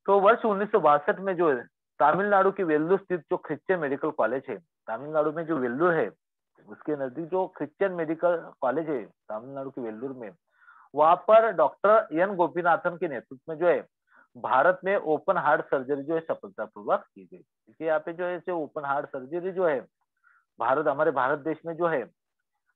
Speaker 1: तो वर्ष 1962 में जो है तमिलनाडु की वेल्लूर स्थित जो क्रिश्चियन मेडिकल कॉलेज है, तमिलनाडु में जो वेल्लूर है उसके नजदीक जो क्रिश्चियन मेडिकल कॉलेज है तमिलनाडु के वेल्लूर में, वहां पर डॉक्टर एन गोपीनाथन के नेतृत्व में जो है भारत में ओपन हार्ट सर्जरी जो है सफलतापूर्वक की गई। देखिए यहाँ पे जो है ओपन हार्ट सर्जरी जो है हमारे भारत देश में जो है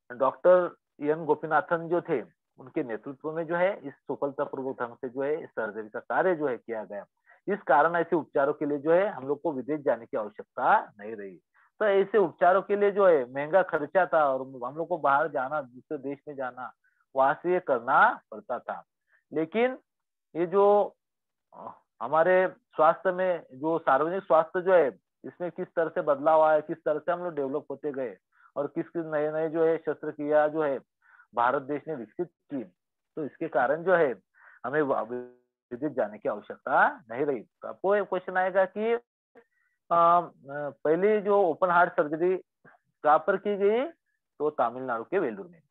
Speaker 1: डॉक्टर एन गोपीनाथन जो थे उनके नेतृत्व में जो है इस सफलतापूर्वक ढंग से जो है सर्जरी का कार्य जो है किया गया। इस कारण ऐसे उपचारों के लिए जो है हम लोग को विदेश जाने की आवश्यकता नहीं रही। तो ऐसे उपचारों के लिए जो है महंगा खर्चा था और हम लोग को बाहर जाना, दूसरे देश में जाना, वहां से ये करना पड़ता था। लेकिन ये जो हमारे स्वास्थ्य में जो सार्वजनिक स्वास्थ्य जो है इसमें किस तरह से बदलाव आया, किस तरह से हम लोग डेवलप होते गए और किस किस नए नए जो है शस्त्रक्रिया जो है भारत देश ने विकसित की, तो इसके कारण जो है हमें विदेश जाने की आवश्यकता नहीं रही। तो आपको एक क्वेश्चन आएगा कि पहले जो ओपन हार्ट सर्जरी कहाँ पर की गई, तो तमिलनाडु के वेल्लूर में।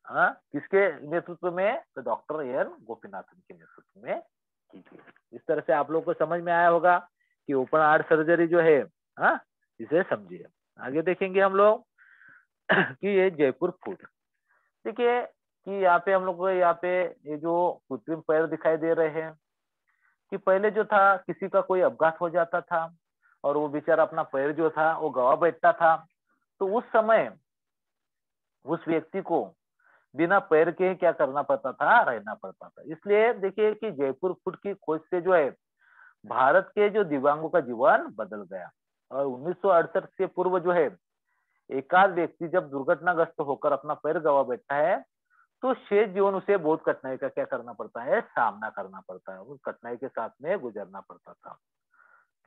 Speaker 1: हाँ, किसके नेतृत्व में, तो डॉक्टर एन गोपीनाथन के नेतृत्व में की गई। इस तरह से आप लोग को समझ में आया होगा कि ओपन हार्ट सर्जरी जो है, हाँ, इसे समझिए। आगे देखेंगे हम लोग कि ये जयपुर फुट। देखिए कि यहाँ पे हम लोग को यहाँ पे ये जो कृत्रिम पैर दिखाई दे रहे हैं कि पहले जो था किसी का कोई अपघात हो जाता था और वो बेचारा अपना पैर जो था वो गवा बैठता था, तो उस समय उस व्यक्ति को बिना पैर के क्या करना पड़ता था, रहना पड़ता था। इसलिए देखिए कि जयपुर फुट की खोज से जो है भारत के जो दिव्यांगों का जीवन बदल गया। और 1968 से पूर्व जो है एकाध व्यक्ति जब दुर्घटनाग्रस्त होकर अपना पैर गवा बैठता है तो शेष जीवन उसे बहुत कठिनाई का क्या करना पड़ता है, सामना करना पड़ता है, उस कठिनाई के साथ में गुजरना पड़ता था।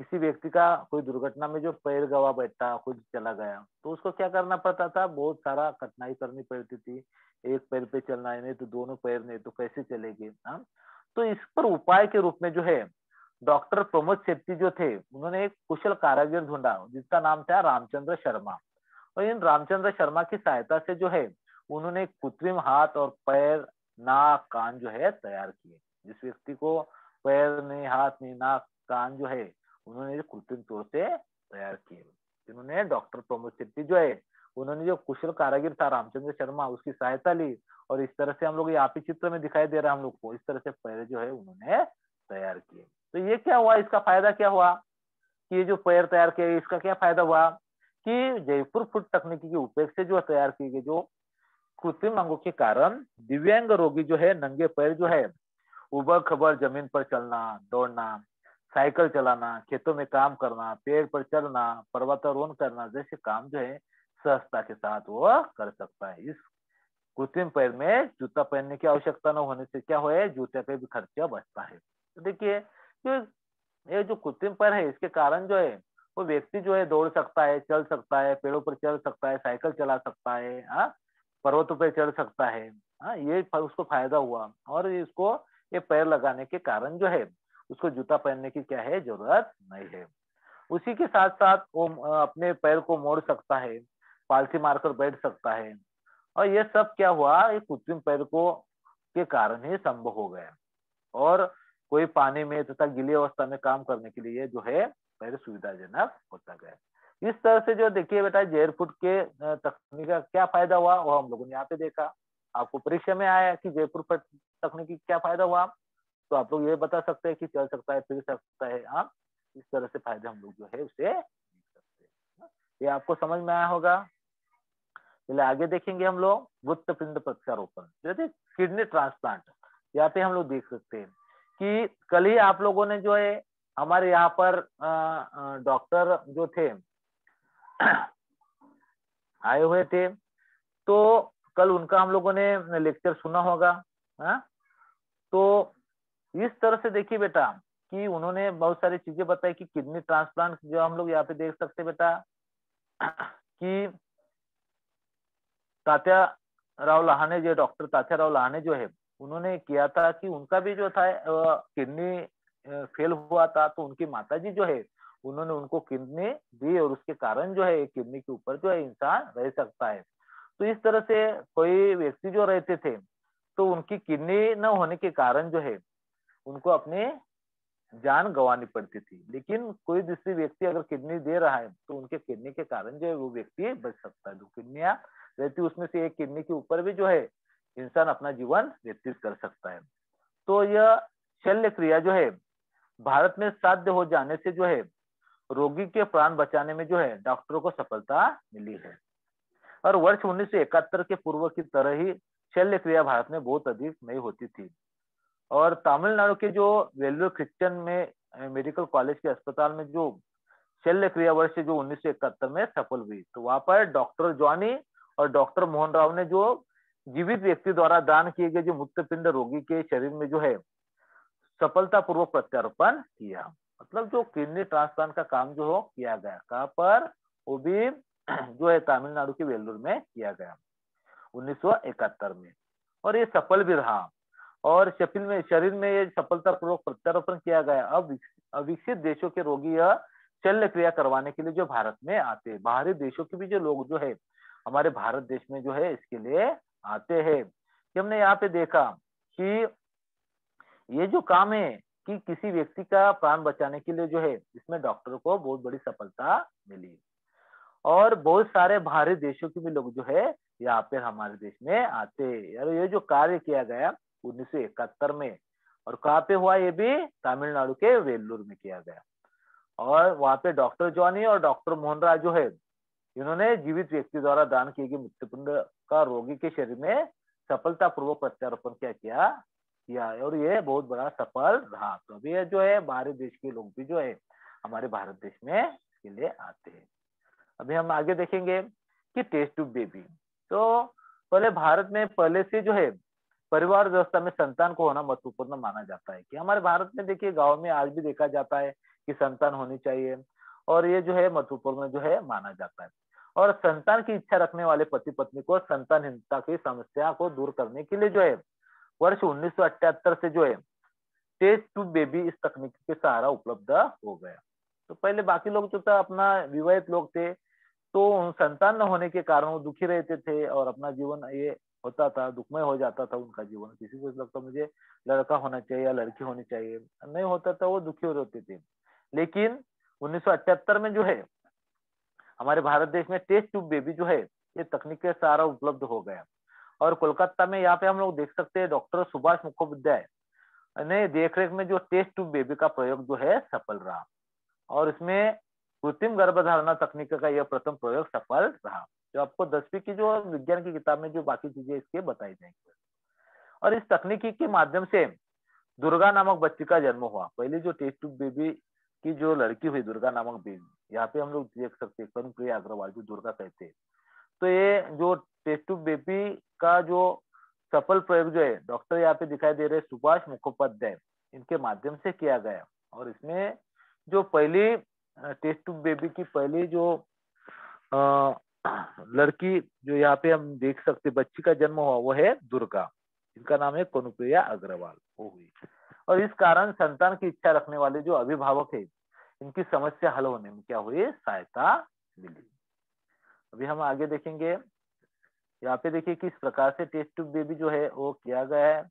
Speaker 1: किसी व्यक्ति का कोई दुर्घटना में जो पैर गवा बैठा, खुद चला गया, तो उसको क्या करना पड़ता था, बहुत सारा कठिनाई करनी पड़ती थी। एक पैर पे चलना है, नहीं तो दोनों पैर, नहीं तो कैसे चलेंगे, हाँ। तो इस पर उपाय के रूप में जो है डॉक्टर प्रमोद शेट्टी जो थे, उन्होंने एक कुशल कारीगर ढूंढा जिसका नाम था रामचंद्र शर्मा। और इन रामचंद्र शर्मा की सहायता से जो है उन्होंने कृत्रिम हाथ और पैर, नाक, कान जो है तैयार किए। जिस व्यक्ति को पैर नहीं, हाथ नहीं, नाक, कान जो है उन्होंने कृत्रिम तौर से तैयार किए। जिन्होंने डॉक्टर प्रमोद शेट्टी जो है उन्होंने जो कुशल कारीगर था रामचंद्र शर्मा, उसकी सहायता ली। और इस तरह से हम लोग यहाँ पे चित्र में दिखाई दे रहा है हम लोग को, इस तरह से पैर जो है उन्होंने तैयार किए। तो ये क्या हुआ, इसका फायदा क्या हुआ कि ये जो पैर तैयार किए, इसका क्या फायदा हुआ कि जयपुर फुट तकनीकी के उपयोग से जो तैयार किए गए जो कृत्रिम अंगों के कारण दिव्यांग रोगी जो है नंगे पैर जो है उबड़ खबर जमीन पर चलना, दौड़ना, साइकिल चलाना, खेतों में काम करना, पेड़ पर चढ़ना, पर्वतारोहण करना जैसे काम जो है सहजता के साथ वो कर सकता है। इस कृत्रिम पैर में जूता पहनने की आवश्यकता न होने से क्या हुआ है, जूते का भी खर्चा बचता है। तो देखिए ये जो कृत्रिम पैर है इसके कारण जो है वो व्यक्ति जो है दौड़ सकता है, चल सकता है, पेड़ों पर चढ़ सकता है, साइकिल चला सकता है, हाँ, पर्वतों पर चढ़ सकता है, हाँ, ये उसको फायदा हुआ। और इसको ये पैर लगाने के कारण जो है उसको जूता पहनने की क्या है, जरूरत नहीं है। उसी के साथ साथ वो अपने पैर को मोड़ सकता है, पालथी मारकर बैठ सकता है। और ये सब क्या हुआ, ये कृत्रिम पैर को के कारण ही संभव हो गया। और कोई पानी में तथा गीली अवस्था में काम करने के लिए जो है पैर सुविधाजनक होता गया। इस तरह से जो देखिए बेटा जयपुर के तकनीक का क्या फायदा हुआ वो हम लोगों ने यहाँ पे देखा। आपको परीक्षा में आया कि जयपुर पर तकनीकी क्या फायदा हुआ, तो आप लोग ये बता सकते हैं कि चल सकता है, फिर सकता है, हाँ, इस तरह से फायदे हम लोग जो है उसे देख सकते हैं। ये आपको समझ में आया होगा। चलिए आगे देखेंगे हम लोग वृत्तपिंड प्रत्यारोपण, जैसे किडनी ट्रांसप्लांट। यहाँ पे हम लोग देख सकते हैं कि कल ही आप लोगों ने जो है हमारे यहाँ पर डॉक्टर जो थे आए हुए थे, तो कल उनका हम लोगों ने लेक्चर सुना होगा, हाँ। तो इस तरह से देखिए बेटा कि उन्होंने बहुत सारी चीजें बताई कि किडनी ट्रांसप्लांट जो हम लोग यहाँ पे देख सकते बेटा कि तात्या राव लहाने जो डॉक्टर तात्या राव लहाने जो है उन्होंने किया था कि उनका भी जो था किडनी फेल हुआ था, तो उनकी माताजी जो है उन्होंने उनको किडनी दी और उसके कारण जो है किडनी के ऊपर जो है इंसान रह सकता है। तो इस तरह से कोई व्यक्ति जो रहते थे तो उनकी किडनी न होने के कारण जो है उनको अपनी जान गंवानी पड़ती थी। लेकिन कोई दूसरी व्यक्ति अगर किडनी दे रहा है तो उनके किडनी के कारण जो है वो व्यक्ति बच सकता है। जो किडनियां रहती उसमें से एक किडनी के ऊपर भी जो है इंसान अपना जीवन व्यतीत कर सकता है। तो यह शल्य क्रिया जो है भारत में साध्य हो जाने से जो है रोगी के प्राण बचाने में जो है डॉक्टरों को सफलता मिली है। और वर्ष 1971 के पूर्व की तरह ही शल्य क्रिया भारत में बहुत अधिक नहीं होती थी। और तमिलनाडु के जो वेल्लोर क्रिश्चियन में मेडिकल कॉलेज के अस्पताल में जो शल्य क्रिया वर्ष जो 1971 में सफल हुई, तो वहां पर डॉक्टर जॉनी और डॉक्टर मोहन राव ने जो जीवित व्यक्ति द्वारा दान किए गए जो मूत्रपिंड रोगी के शरीर में जो है सफलतापूर्वक प्रत्यारोपण किया। मतलब जो किडनी ट्रांसप्लांट का काम जो हो किया गया, कहाँ पर, वो भी जो है तमिलनाडु के वेल्लोर में किया गया 1971 में। और ये सफल भी रहा। और शरीर में ये सफलतापूर्वक प्रत्यारोपण किया गया। अब अविकसित देशों के रोगी यह शल्य क्रिया करवाने के लिए जो भारत में आते हैं, बाहरी देशों के भी जो लोग जो है हमारे भारत देश में जो है इसके लिए आते हैं। कि हमने यहाँ पे देखा कि ये जो काम है कि किसी व्यक्ति का प्राण बचाने के लिए जो है इसमें डॉक्टर को बहुत बड़ी सफलता मिली। और बहुत सारे बाहरी देशों के भी लोग जो है यहाँ पे हमारे देश में आते हैं। और ये जो कार्य किया गया 1971 में, और कहाँ पे हुआ, ये भी तमिलनाडु के वेल्लूर में किया गया। और वहां पे डॉक्टर जॉनी और डॉक्टर मोहनराज जो है इन्होंने जीवित व्यक्ति द्वारा दान किए गए मूत्रपिंड का रोगी के शरीर में सफलतापूर्वक प्रत्यारोपण किया और ये बहुत बड़ा सफल रहा। तो अभी ये जो है बाहरी देश के लोग भी जो है हमारे भारत देश में इसके लिए आते हैं। अभी हम आगे देखेंगे कि टेस्ट ट्यूब बेबी। तो पहले भारत में पहले से जो है परिवार व्यवस्था में संतान को होना महत्वपूर्ण माना जाता है। कि हमारे भारत में देखिए गांव में आज भी देखा जाता है कि संतान होनी चाहिए, और ये जो है महत्वपूर्ण जो है माना जाता है। और संतान की इच्छा रखने वाले पति पत्नी को संतानहीनता की समस्या को दूर करने के लिए जो है वर्ष 1978 से जो है टेस्ट टू बेबी इस तकनीक के सहारा उपलब्ध हो गया। तो पहले बाकी लोग जो था अपना विवाहित लोग थे, तो संतान न होने के कारण वो दुखी रहते थे और अपना जीवन ये होता था, दुखमय हो जाता था उनका जीवन। किसी को लगता मुझे लड़का होना चाहिए या लड़की होनी चाहिए, नहीं होता था वो दुखी हो रहते थे। लेकिन 1978 में जो है हमारे भारत देश में टेस्ट ट्यूब बेबी जो है ये तकनीक के सहारा उपलब्ध हो गया। और कोलकाता में यहाँ पे हम लोग देख सकते हैं डॉक्टर सुभाष मुखोपाध्याय ने देखरेख में जो टेस्ट ट्यूब बेबी का प्रयोग जो है सफल रहा, और इसमें कृत्रिम गर्भधारणा तकनीक का यह प्रथम प्रयोग सफल रहा। जो आपको 10वीं की जो विज्ञान की किताब में जो बाकी चीजें इसके बताई जाएंगी। और इस तकनीकी के माध्यम से दुर्गा नामक बच्ची का जन्म हुआ। पहली जो टेस्ट ट्यूब बेबी की जो लड़की हुई दुर्गा नामक बेबी, यहाँ पे हम लोग देख सकते हैं कनुप्रिया अग्रवाल जो दुर्गा कहते हैं। तो ये जो टेस्ट ट्यूब बेबी का जो सफल प्रयोग जो है डॉक्टर यहाँ पे दिखाई दे रहे सुभाष मुखोपाध्याय, इनके माध्यम से किया गया। और इसमें जो पहली टेस्ट ट्यूब बेबी की पहली जो लड़की जो यहाँ पे हम देख सकते बच्ची का जन्म हुआ वो है दुर्गा, इनका नाम है कनुप्रिया अग्रवाल वो हुई। और इस कारण संतान की इच्छा रखने वाले जो अभिभावक है इनकी समस्या हल होने में क्या हुई, सहायता मिली। अभी हम आगे देखेंगे। यहाँ पे देखिए किस प्रकार से टेस्ट ट्यूब बेबी जो है वो किया गया है।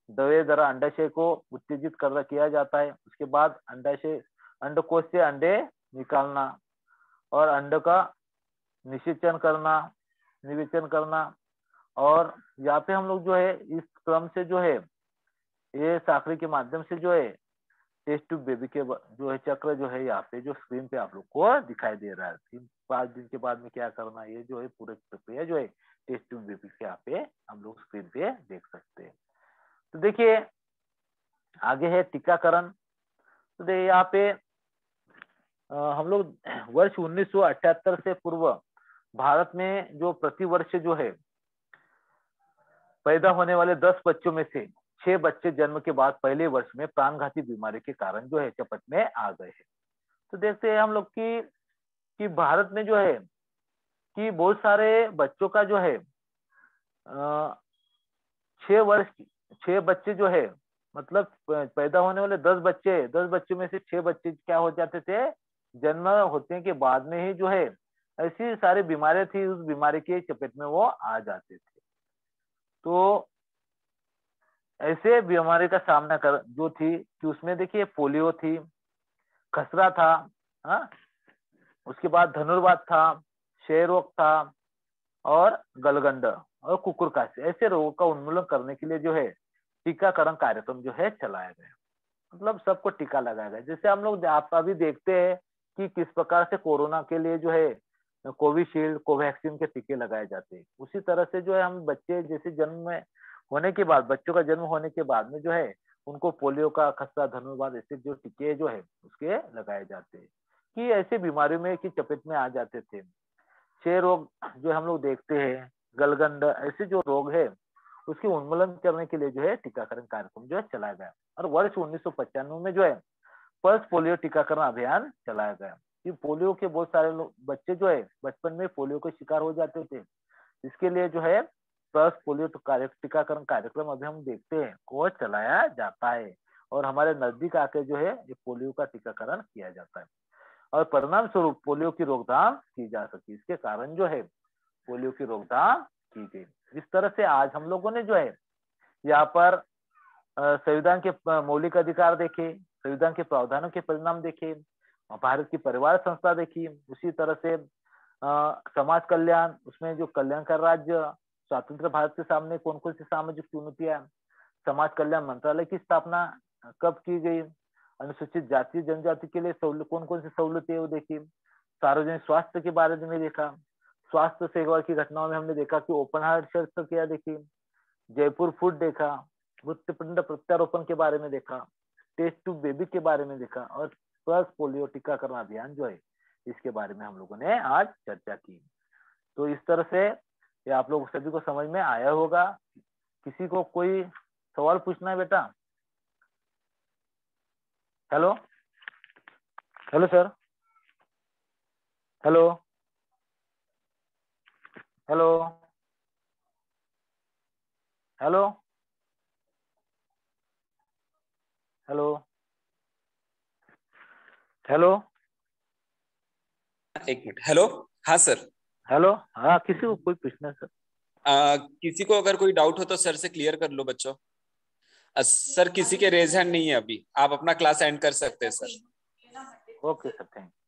Speaker 1: दवे द्वारा अंडाशय को उत्तेजित कर किया जाता है। उसके बाद अंडाशय अंडकोश से अंडे निकालना और अंड का निषेचन करना, निवेचन करना। और यहाँ पे हम लोग जो है इस क्रम से जो है ये साखरी के माध्यम से जो है टेस्ट ट्यूब बेबी के जो है चक्र जो है यहाँ पे जो स्क्रीन पे आप लोग को दिखाई दे रहा है। 3-5 दिन के बाद में क्या करना, ये जो है पूरे प्रक्रिया जो है टेस्ट ट्यूब बेबी के यहाँ पे हम लोग स्क्रीन पे देख सकते हैं। तो देखिए आगे है टीकाकरण। तो देखिए यहाँ पे हम लोग वर्ष 1978 से पूर्व भारत में जो प्रतिवर्ष जो है पैदा होने वाले 10 बच्चों में से 6 बच्चे जन्म के बाद पहले वर्ष में प्राणघाती बीमारी के कारण जो है चपेट में आ गए हैं। तो देखते हैं हम लोग कि भारत में जो है कि बहुत सारे बच्चों का जो है 6 बच्चे जो है मतलब पैदा होने वाले 10 बच्चों में से 6 बच्चे क्या हो जाते थे, जन्म होने के बाद में ही जो है ऐसी सारी बीमारियां थी, उस बीमारी के चपेट में वो आ जाते थे। तो ऐसे बीमारी का सामना कर जो थी कि उसमें देखिए पोलियो थी, खसरा था, हाँ, उसके बाद धनुर्वात था, क्षय रोग था और गलगंड और कुकुरकाशी। ऐसे रोगों का उन्मूलन करने के लिए जो है टीकाकरण कार्यक्रम जो है चलाया गया। मतलब सबको टीका लगाया गया। जैसे हम लोग आप अभी देखते हैं कि किस प्रकार से कोरोना के लिए जो है कोविशील्ड कोवैक्सीन के टीके लगाए जाते हैं, उसी तरह से जो है हम बच्चे जैसे जन्म में होने के बाद बच्चों का जन्म होने के बाद में जो है उनको पोलियो का, खसरा, धनुर्वात ऐसे जो टीके जो है उसके लगाए जाते हैं कि ऐसे बीमारियों में की चपेट में आ जाते थे। क्षय रोग जो हम लोग देखते हैं, गलगंड, ऐसे जो रोग है उसके उन्मूलन करने के लिए जो है टीकाकरण कार्यक्रम जो है चलाया गया। और वर्ष 1995 में जो है पल्स पोलियो टीकाकरण अभियान चलाया गया। कि पोलियो के बहुत सारे बच्चे जो है बचपन में पोलियो के शिकार हो जाते थे, इसके लिए जो है पल्स पोलियो टीकाकरण कार्यक्रम अभी हम देखते हैं वो चलाया जाता है। और हमारे नजदीक आके जो है ये पोलियो का टीकाकरण किया जाता है और परिणाम स्वरूप पोलियो की रोकथाम की जा सकी। इसके कारण जो है पोलियो की रोकथाम की गई। इस तरह से आज हम लोगों ने जो है यहाँ पर संविधान के मौलिक अधिकार देखे, संविधान के प्रावधानों के परिणाम देखे, भारत की परिवार संस्था देखी, उसी तरह से समाज कल्याण, उसमें जो कल्याणकारी राज्य स्वतंत्र भारत के सामने कौन कौन सी सामाजिक चुनौतियां, समाज कल्याण मंत्रालय की स्थापना कब की गई, अनुसूचित जाति जनजाति के लिए कौन कौन सी सहूलतें वो देखी, सार्वजनिक स्वास्थ्य के बारे में देखा, स्वास्थ्य सेवा की घटनाओं में हमने देखा कि ओपन हार्ट शस्त्रक्रिया देखी, जयपुर फूड देखा, मृत्युपिंड प्रत्यारोपण के बारे में देखा, टेस्ट ट्यूब बेबी के बारे में देखा और पल्स पोलियो टीकाकरण अभियान जो है इसके बारे में हम लोगों ने आज चर्चा की। तो इस तरह से ये आप लोग सभी को समझ में आया होगा। किसी को कोई सवाल पूछना है बेटा? Hello hello sir, hello hello hello hello hello
Speaker 2: एक मिनट। हेलो। हाँ सर।
Speaker 1: हेलो। हाँ, किसी को कोई पूछना है सर?
Speaker 2: किसी को अगर कोई डाउट हो तो सर से क्लियर कर लो बच्चों। सर किसी के रेज हैंड नहीं है अभी, आप अपना क्लास एंड कर सकते हैं sir.
Speaker 1: Okay sir, thank you.